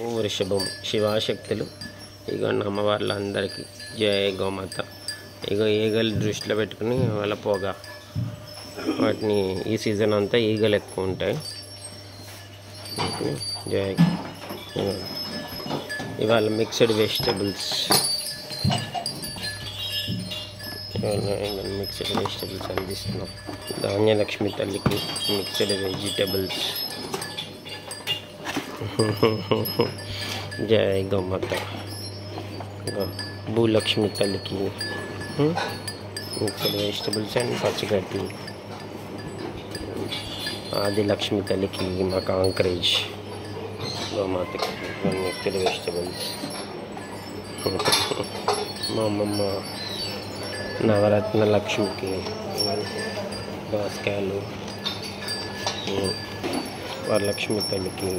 వృషభం శివాశక్తులు. ఇగోండి అమ్మవార్లందరికీ జయ గోమాత. ఇగో ఈగలు దృష్టిలో పెట్టుకుని వాళ్ళ పోగా వాటిని ఈ సీజన్ అంతా ఈగలు ఎక్కువ ఉంటాయి. జయ ఇవాళ మిక్స్డ్ వెజిటబుల్స్ మిక్స్డ్ వెజిటబుల్స్ అందిస్తున్నాం. ధాన్యలక్ష్మి తల్లికి మిక్స్డ్ వెజిటబుల్స్. జయ గోమాత. భూలక్ష్మి తల్లికి మిక్స్డ్ వెజిటబుల్స్ అండ్ పచ్చిగడ్డి. ఆదిలక్ష్మి తల్లికి మా కాంక్రేజ్. గోమాతకి మిక్స్డ్ వెజిటబుల్స్. మా అమ్మమ్మ నవరత్న లక్ష్మికి దోసకాయలు. వరలక్ష్మి తల్లికి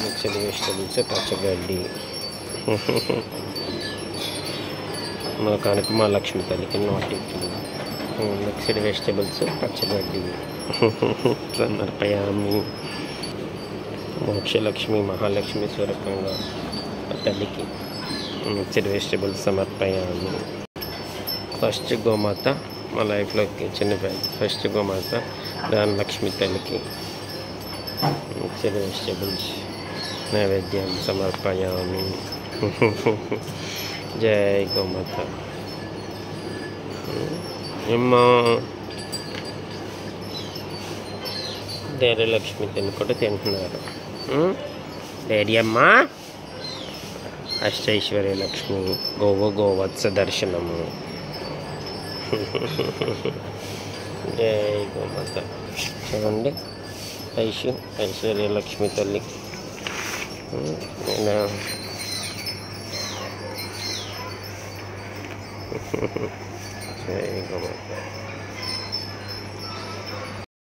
మిక్స్డ్ వెజిటబుల్స్ పచ్చగడ్డి. మా కనకమా లక్ష్మి తల్లికి నాటికి మిక్స్డ్ వెజిటబుల్స్ పచ్చగడ్డి సమర్పయామి. మోక్షలక్ష్మి మహాలక్ష్మి స్వరూపంగా తల్లికి మిక్స్డ్ వెజిటబుల్స్ సమర్పయామి. ఫస్ట్ గోమాత మా లైఫ్లోకి చిన్న ఫస్ట్ గోమాత ధనలక్ష్మి తల్లికి మిక్స్డ్ వెజిటబుల్స్ నైవేద్యం సమర్పయామి. జై గోమాత. అమ్మా ధైర్యలక్ష్మి తల్లి కూడా తింటున్నారు. ధైర్యమ్మ అష్టైశ్వర్య లక్ష్మి గోవత్స దర్శనము. జై గోమాత. చూడండి ఐశ్వర్య లక్ష్మి తల్లి. జై గోమాత.